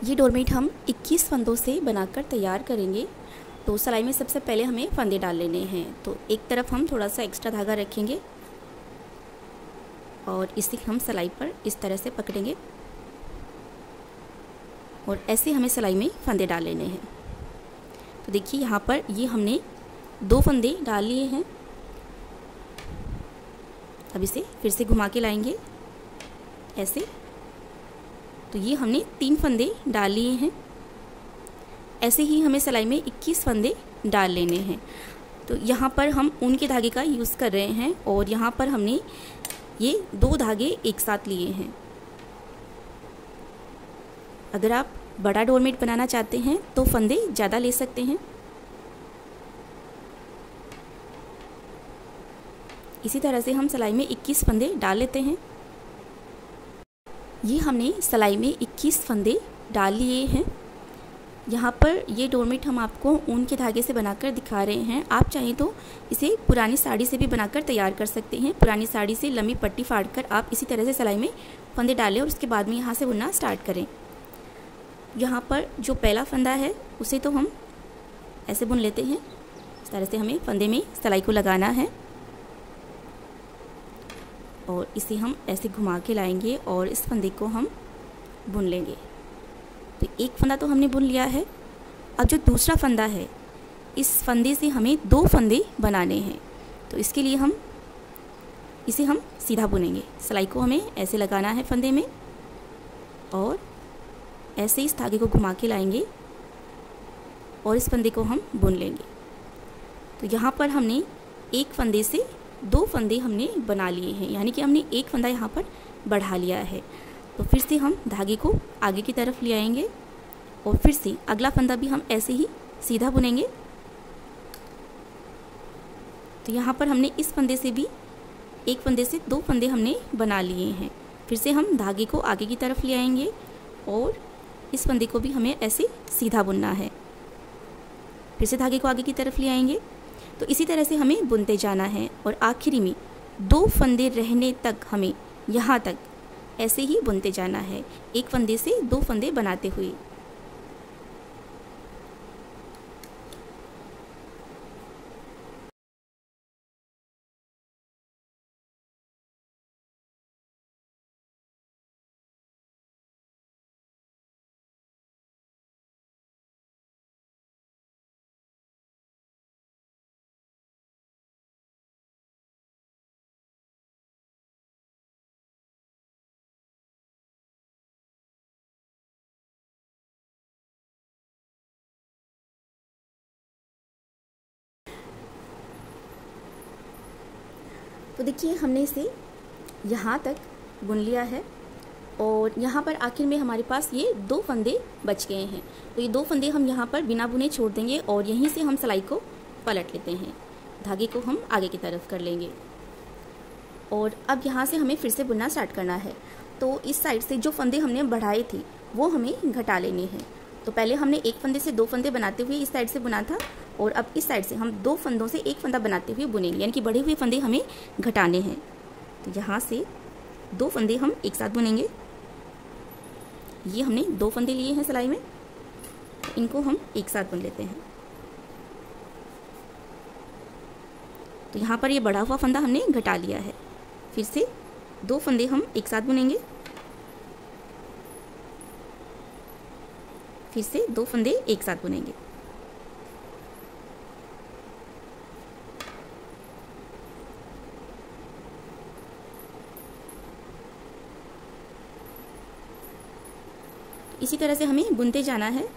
ये डोरमेट हम 21 फंदों से बनाकर तैयार करेंगे। तो सिलाई में सबसे पहले हमें फंदे डाल लेने हैं। तो एक तरफ हम थोड़ा सा एक्स्ट्रा धागा रखेंगे और इसे हम सिलाई पर इस तरह से पकड़ेंगे और ऐसे हमें सिलाई में फंदे डाल लेने हैं। तो देखिए यहाँ पर ये हमने 2 फंदे डाल लिए हैं। अब इसे फिर से घुमा के लाएंगे ऐसे। तो ये हमने 3 फंदे डाल लिए हैं। ऐसे ही हमें सिलाई में 21 फंदे डाल लेने हैं। तो यहाँ पर हम ऊन के धागे का यूज़ कर रहे हैं और यहाँ पर हमने ये 2 धागे एक साथ लिए हैं। अगर आप बड़ा डोरमेट बनाना चाहते हैं तो फंदे ज़्यादा ले सकते हैं। इसी तरह से हम सिलाई में 21 फंदे डाल लेते हैं। ये हमने सिलाई में 21 फंदे डाल लिए हैं। यहाँ पर ये डोरमेट हम आपको ऊन के धागे से बनाकर दिखा रहे हैं। आप चाहें तो इसे पुरानी साड़ी से भी बनाकर तैयार कर सकते हैं। पुरानी साड़ी से लंबी पट्टी फाड़कर आप इसी तरह से सिलाई में फंदे डालें और उसके बाद में यहाँ से बुनना स्टार्ट करें। यहाँ पर जो पहला फंदा है उसे तो हम ऐसे बुन लेते हैं। इस तरह से हमें फंदे में सिलाई को लगाना है और इसे हम ऐसे घुमा के लाएंगे और इस फंदे को हम बुन लेंगे। तो एक फंदा तो हमने बुन लिया है। अब जो दूसरा फंदा है, इस फंदे से हमें 2 फंदे बनाने हैं। तो इसके लिए इसे हम सीधा बुनेंगे। सिलाई को हमें ऐसे लगाना है फंदे में और ऐसे इस धागे को घुमा के लाएंगे और इस फंदे को हम बुन लेंगे। तो यहाँ पर हमने एक फंदे से 2 फंदे हमने बना लिए हैं, यानी कि हमने एक फंदा यहाँ पर बढ़ा लिया है। तो फिर से हम धागे को आगे की तरफ ले आएंगे और फिर से अगला फंदा भी हम ऐसे ही सीधा बुनेंगे। तो यहाँ पर हमने इस फंदे से भी एक फंदे से 2 फंदे हमने बना लिए हैं। फिर से हम धागे को आगे की तरफ ले आएंगे और इस फंदे को भी हमें ऐसे सीधा बुनना है। फिर से धागे को आगे की तरफ ले आएंगे। तो इसी तरह से हमें बुनते जाना है और आखिरी में 2 फंदे रहने तक हमें यहाँ तक ऐसे ही बुनते जाना है, एक फंदे से 2 फंदे बनाते हुए। तो देखिए हमने इसे यहाँ तक बुन लिया है और यहाँ पर आखिर में हमारे पास ये 2 फंदे बच गए हैं। तो ये 2 फंदे हम यहाँ पर बिना बुने छोड़ देंगे और यहीं से हम सिलाई को पलट लेते हैं। धागे को हम आगे की तरफ कर लेंगे और अब यहाँ से हमें फिर से बुनना स्टार्ट करना है। तो इस साइड से जो फंदे हमने बढ़ाए थे वो हमें घटा लेने हैं। तो पहले हमने एक फंदे से 2 फंदे बनाते हुए इस साइड से बुना था और अब इस साइड से हम 2 फंदों से एक फंदा बनाते हुए बुनेंगे, यानी कि बढ़े हुए फंदे हमें घटाने हैं। तो यहाँ से 2 फंदे हम एक साथ बुनेंगे। ये हमने 2 फंदे लिए हैं सिलाई में, तो इनको हम एक साथ बुन लेते हैं। तो यहाँ पर ये बढ़ा हुआ फंदा हमने घटा लिया है। फिर से 2 फंदे हम एक साथ बुनेंगे। फिर से 2 फंदे एक साथ बुनेंगे। इसी तरह से हमें बुनते जाना है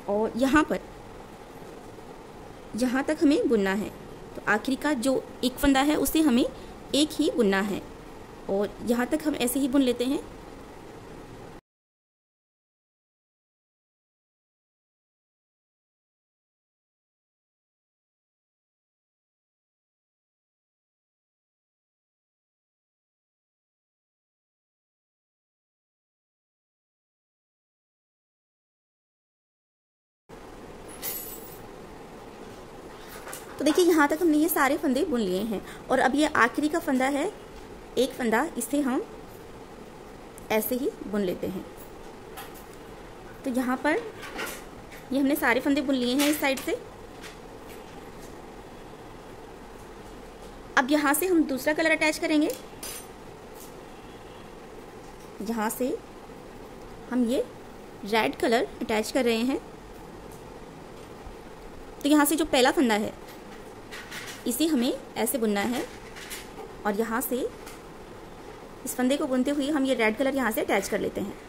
और यहाँ तक हमें बुनना है। तो आखिरी का जो एक फंदा है उसे हमें एक ही बुनना है और यहाँ तक हम ऐसे ही बुन लेते हैं। तो देखिए यहाँ तक हमने ये सारे फंदे बुन लिए हैं और अब ये आखिरी का फंदा है, एक फंदा, इसे हम ऐसे ही बुन लेते हैं। तो यहाँ पर ये हमने सारे फंदे बुन लिए हैं इस साइड से। अब यहाँ से हम दूसरा कलर अटैच करेंगे। यहाँ से हम ये रेड कलर अटैच कर रहे हैं। तो यहाँ से जो पहला फंदा है इसे हमें ऐसे बुनना है और यहाँ से इस फंदे को बुनते हुए हम ये रेड कलर यहाँ से अटैच कर लेते हैं।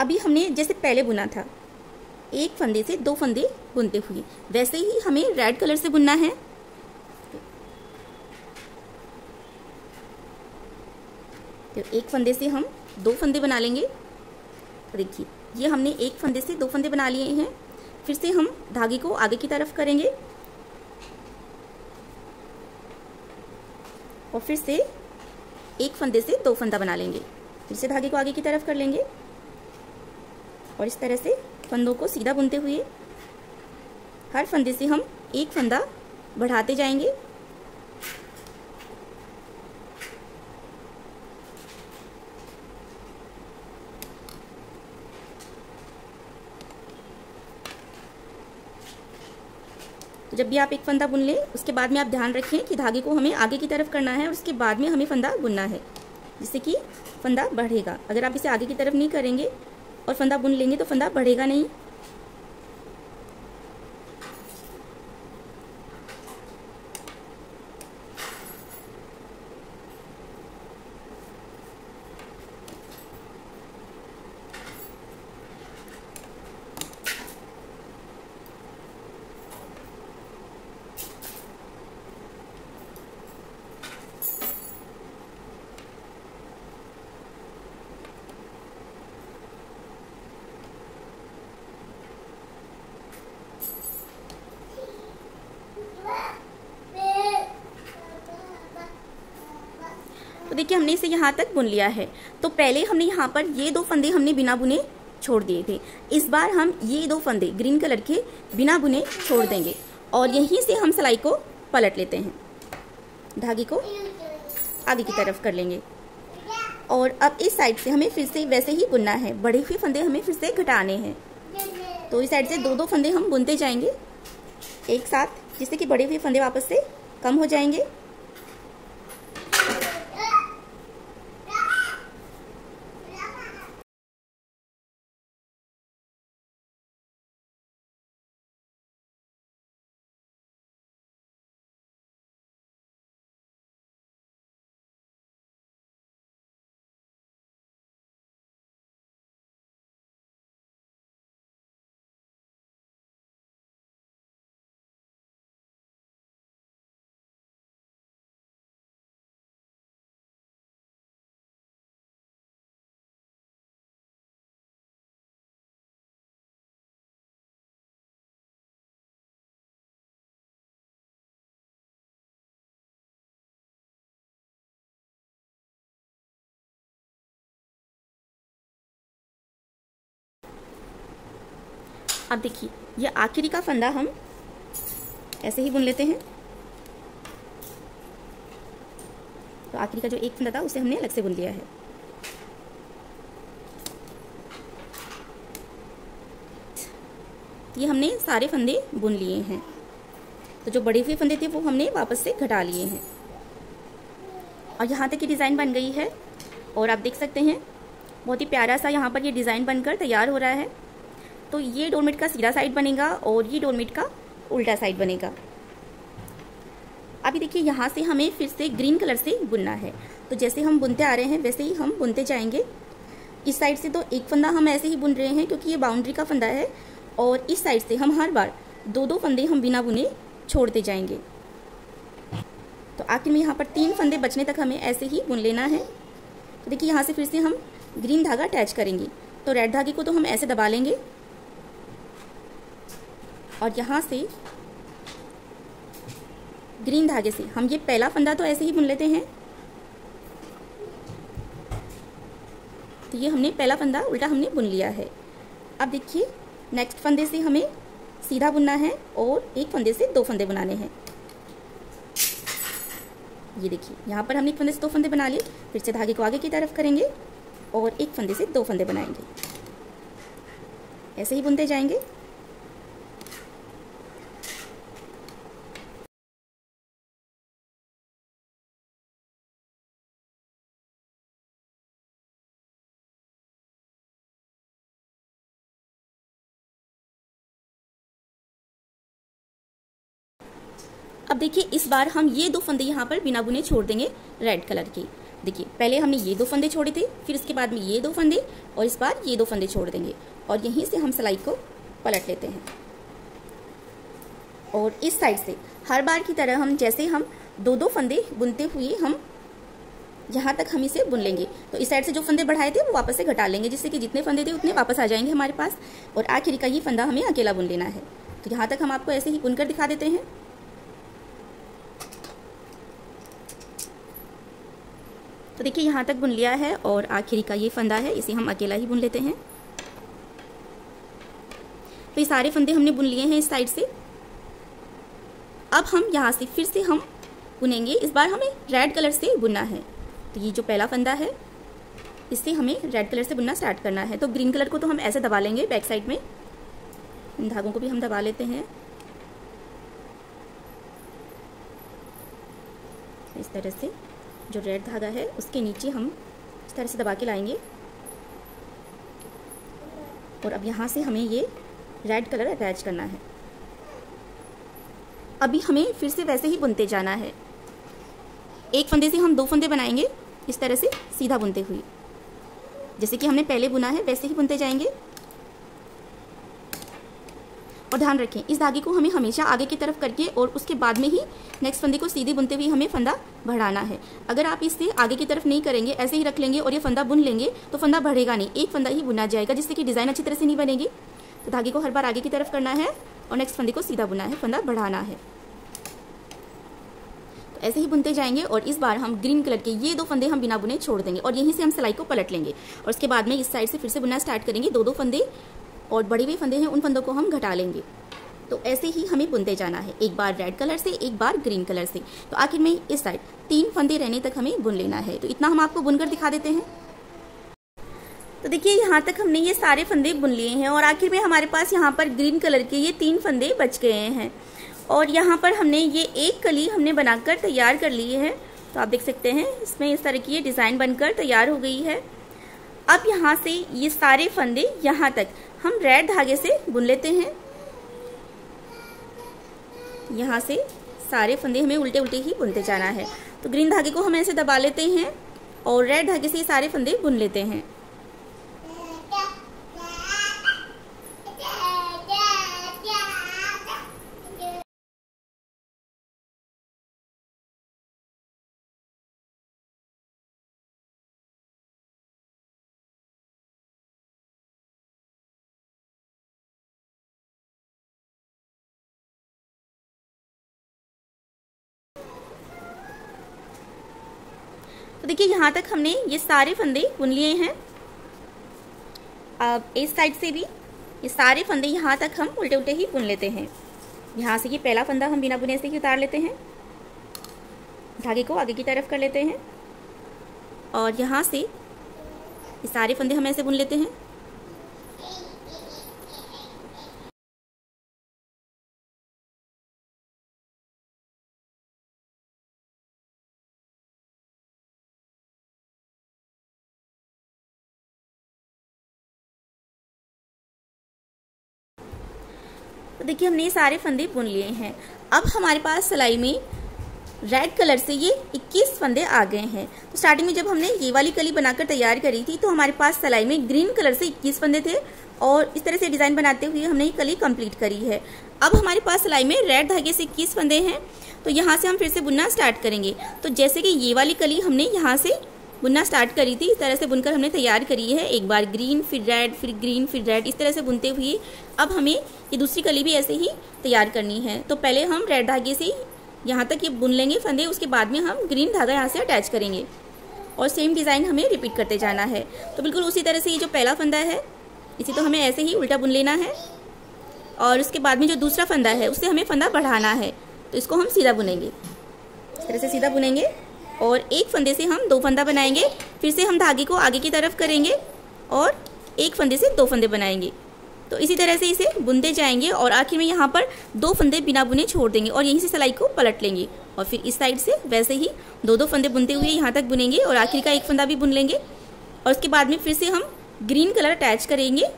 अभी हमने जैसे पहले बुना था एक फंदे से दो फंदे बुनते हुए, वैसे ही हमें रेड कलर से बुनना है। तो एक फंदे से हम दो फंदे बना लेंगे। तो देखिए ये हमने एक फंदे से दो फंदे बना लिए हैं। फिर से हम धागे को आगे की तरफ करेंगे और फिर से एक फंदे से दो फंदा बना लेंगे। फिर से धागे को आगे की तरफ कर लेंगे और इस तरह से फंदों को सीधा बुनते हुए हर फंदे से हम एक फंदा बढ़ाते जाएंगे। तो जब भी आप एक फंदा बुन लें उसके बाद में आप ध्यान रखें कि धागे को हमें आगे की तरफ करना है और उसके बाद में हमें फंदा बुनना है, जिससे कि फंदा बढ़ेगा। अगर आप इसे आगे की तरफ नहीं करेंगे और फंदा बुन लेंगे तो फंदा बढ़ेगा नहीं। तो देखिए हमने इसे यहाँ तक बुन लिया है। तो पहले हमने यहाँ पर ये दो फंदे हमने बिना बुने छोड़ दिए थे। इस बार हम ये दो फंदे ग्रीन कलर के बिना बुने छोड़ देंगे और यहीं से हम सिलाई को पलट लेते हैं। धागे को आगे की तरफ कर लेंगे और अब इस साइड से हमें फिर से वैसे ही बुनना है। बढ़े हुए फंदे हमें फिर से घटाने हैं। तो इस साइड से दो दो फंदे हम बुनते जाएंगे एक साथ, जिससे कि बढ़े हुए फंदे वापस से कम हो जाएंगे। अब देखिए ये आखिरी का फंदा हम ऐसे ही बुन लेते हैं। तो आखिरी का जो एक फंदा था उसे हमने अलग से बुन लिया है। ये हमने सारे फंदे बुन लिए हैं। तो जो बड़े हुए फंदे थे वो हमने वापस से घटा लिए हैं और यहाँ तक ये डिज़ाइन बन गई है। और आप देख सकते हैं बहुत ही प्यारा सा यहाँ पर ये डिज़ाइन बनकर तैयार हो रहा है। तो ये डोरमेट का सीधा साइड बनेगा और ये डोरमेट का उल्टा साइड बनेगा। अभी देखिए यहाँ से हमें फिर से ग्रीन कलर से बुनना है। तो जैसे हम बुनते आ रहे हैं वैसे ही हम बुनते जाएंगे। इस साइड से तो एक फंदा हम ऐसे ही बुन रहे हैं क्योंकि ये बाउंड्री का फंदा है और इस साइड से हम हर बार दो दो फंदे हम बिना बुने छोड़ते जाएंगे। तो आखिर में यहाँ पर 3 फंदे बचने तक हमें ऐसे ही बुन लेना है। तो देखिए यहाँ से फिर से हम ग्रीन धागा अटैच करेंगे। तो रेड धागे को तो हम ऐसे दबा लेंगे और यहाँ से ग्रीन धागे से हम ये पहला फंदा तो ऐसे ही बुन लेते हैं। तो ये हमने पहला फंदा उल्टा हमने बुन लिया है। अब देखिए नेक्स्ट फंदे से हमें सीधा बुनना है और एक फंदे से दो फंदे बनाने हैं। ये देखिए यहाँ पर हमने एक फंदे से 2 फंदे बना लिए। फिर से धागे को आगे की तरफ करेंगे और एक फंदे से 2 फंदे बनाएंगे। ऐसे ही बुनते जाएंगे। अब देखिए इस बार हम ये 2 फंदे यहाँ पर बिना बुने छोड़ देंगे रेड कलर के। देखिए पहले हमने ये 2 फंदे छोड़े थे, फिर उसके बाद में ये 2 फंदे और इस बार ये 2 फंदे छोड़ देंगे और यहीं से हम सिलाई को पलट लेते हैं। और इस साइड से हर बार की तरह हम जैसे हम 2-2 फंदे बुनते हुए हम यहाँ तक हम इसे बुन लेंगे। तो इस साइड से जो फंदे बढ़ाए थे वो वापस से घटा लेंगे, जिससे कि जितने फंदे थे उतने वापस आ जाएंगे हमारे पास। और आखिरी का ये फंदा हमें अकेला बुन लेना है। तो यहाँ तक हम आपको ऐसे ही बुनकर दिखा देते हैं। तो देखिए यहाँ तक बुन लिया है और आखिरी का ये फंदा है, इसे हम अकेला ही बुन लेते हैं। तो ये सारे फंदे हमने बुन लिए हैं इस साइड से। अब हम यहाँ से फिर से हम बुनेंगे। इस बार हमें रेड कलर से बुनना है। तो ये जो पहला फंदा है इससे हमें रेड कलर से बुनना स्टार्ट करना है। तो ग्रीन कलर को तो हम ऐसे दबा लेंगे बैक साइड में। इन धागों को भी हम दबा लेते हैं इस तरह से। जो रेड धागा है उसके नीचे हम इस तरह से दबा के लाएंगे और अब यहाँ से हमें ये रेड कलर अटैच करना है। अभी हमें फिर से वैसे ही बुनते जाना है। एक फंदे से हम 2 फंदे बनाएंगे इस तरह से सीधा बुनते हुए। जैसे कि हमने पहले बुना है वैसे ही बुनते जाएंगे। और ध्यान रखें इस धागे को हमें हमेशा आगे की तरफ करके और उसके बाद में ही नेक्स्ट फंदे को सीधे बुनते हुए हमें फंदा बढ़ाना है। अगर आप इसे आगे की तरफ नहीं करेंगे, ऐसे ही रख लेंगे और ये फंदा बुन लेंगे तो फंदा बढ़ेगा नहीं, एक फंदा ही बुना जाएगा, जिससे कि डिज़ाइन अच्छी तरह से नहीं बनेगी। तो धागे को हर बार आगे की तरफ करना है और नेक्स्ट फंदे को सीधा बुना है, फंदा बढ़ाना है। तो ऐसे ही बुनते जाएंगे और इस बार हम ग्रीन कलर के ये 2 फंदे हम बिना बुने छोड़ देंगे और यहीं से हम सिलाई को पलट लेंगे। और उसके बाद में इस साइड से फिर से बुनना स्टार्ट करेंगे। 2-2 फंदे और बड़े हुए फंदे हैं उन फंदों को हम घटा लेंगे। तो ऐसे ही हमें बुनते जाना है, एक बार रेड कलर से, एक बार ग्रीन कलर से। तो आखिर में इस साइड 3 फंदे रहने तक हमें बुन लेना है। तो इतना हम आपको बुनकर दिखा देते हैं। तो देखिए यहाँ तक हमने ये सारे फंदे बुन लिए हैं और आखिर में हमारे पास यहाँ पर ग्रीन कलर के ये 3 फंदे बच गए हैं। और यहाँ पर हमने ये एक कली हमने बनाकर तैयार कर ली है। तो आप देख सकते हैं इसमें इस तरह की ये डिज़ाइन बनकर तैयार हो गई है। अब यहाँ से ये सारे फंदे यहाँ तक हम रेड धागे से बुन लेते हैं। यहाँ से सारे फंदे हमें उल्टे उल्टे ही बुनते जाना है। तो ग्रीन धागे को हम ऐसे दबा लेते हैं और रेड धागे से सारे फंदे बुन लेते हैं। तो देखिए यहाँ तक हमने ये सारे फंदे बुन लिए हैं। अब इस साइड से भी ये सारे फंदे यहाँ तक हम उल्टे उल्टे ही बुन लेते हैं। यहाँ से ये पहला फंदा हम बिना बुने से ही उतार लेते हैं, धागे को आगे की तरफ कर लेते हैं और यहाँ से ये सारे फंदे हम ऐसे बुन लेते हैं। तो देखिए हमने ये सारे फंदे बुन लिए हैं। अब हमारे पास सिलाई में रेड कलर से ये 21 फंदे आ गए हैं। तो स्टार्टिंग में जब हमने ये वाली कली बनाकर तैयार करी थी तो हमारे पास सिलाई में ग्रीन कलर से 21 फंदे थे और इस तरह से डिज़ाइन बनाते हुए हमने ये कली कंप्लीट करी है। अब हमारे पास सिलाई में रेड धागे से 21 फंदे हैं। तो यहाँ से हम फिर से बुनना स्टार्ट करेंगे। तो जैसे कि ये वाली कली हमने यहाँ से बुनना स्टार्ट करी थी, इस तरह से बुनकर हमने तैयार करी है। एक बार ग्रीन, फिर रेड, फिर ग्रीन, फिर रेड, इस तरह से बुनते हुए अब हमें ये दूसरी कली भी ऐसे ही तैयार करनी है। तो पहले हम रेड धागे से यहाँ तक ये बुन लेंगे फंदे, उसके बाद में हम ग्रीन धागा यहाँ से अटैच करेंगे और सेम डिज़ाइन हमें रिपीट करते जाना है। तो बिल्कुल उसी तरह से ये जो पहला फंदा है इसी तो हमें ऐसे ही उल्टा बुन लेना है और उसके बाद में जो दूसरा फंदा है उससे हमें फंदा बढ़ाना है। तो इसको हम सीधा बुनेंगे इस तरह से सीधा बुनेंगे और एक फंदे से हम 2 फंदा बनाएंगे। फिर से हम धागे को आगे की तरफ करेंगे और एक फंदे से 2 फंदे बनाएंगे। तो इसी तरह से इसे बुनते जाएंगे और आखिर में यहाँ पर 2 फंदे बिना बुने छोड़ देंगे और यहीं से सिलाई को पलट लेंगे और फिर इस साइड से वैसे ही 2 फंदे बुनते हुए यहाँ तक बुनेंगे और आखिर का एक फंदा भी बुन लेंगे। और उसके बाद में फिर से हम ग्रीन कलर अटैच करेंगे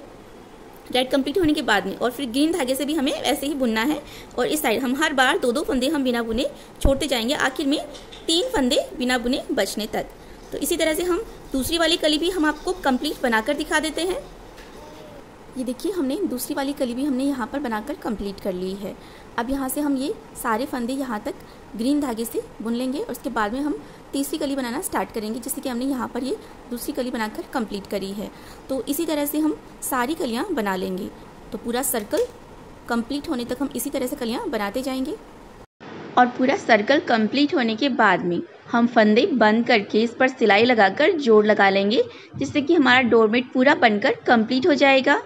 रेड कंप्लीट होने के बाद में, और फिर ग्रीन धागे से भी हमें ऐसे ही बुनना है। और इस साइड हम हर बार 2 फंदे हम बिना बुने छोड़ते जाएंगे, आखिर में 3 फंदे बिना बुने बचने तक। तो इसी तरह से हम दूसरी वाली कली भी हम आपको कंप्लीट बनाकर दिखा देते हैं। ये देखिए हमने दूसरी वाली कली भी हमने यहाँ पर बनाकर कंप्लीट कर ली है। अब यहाँ से हम ये सारे फंदे यहाँ तक ग्रीन धागे से बुन लेंगे और उसके बाद में हम तीसरी कली बनाना स्टार्ट करेंगे, जैसे कि हमने यहाँ पर ये दूसरी कली बनाकर कंप्लीट करी है। तो इसी तरह से हम सारी कलियाँ बना लेंगे। तो पूरा सर्कल कंप्लीट होने तक हम इसी तरह से कलियाँ बनाते जाएंगे और पूरा सर्कल कंप्लीट होने के बाद में हम फंदे बंद करके इस पर सिलाई लगाकर जोड़ लगा लेंगे, जिससे कि हमारा डोरमेट पूरा बनकर कंप्लीट हो जाएगा।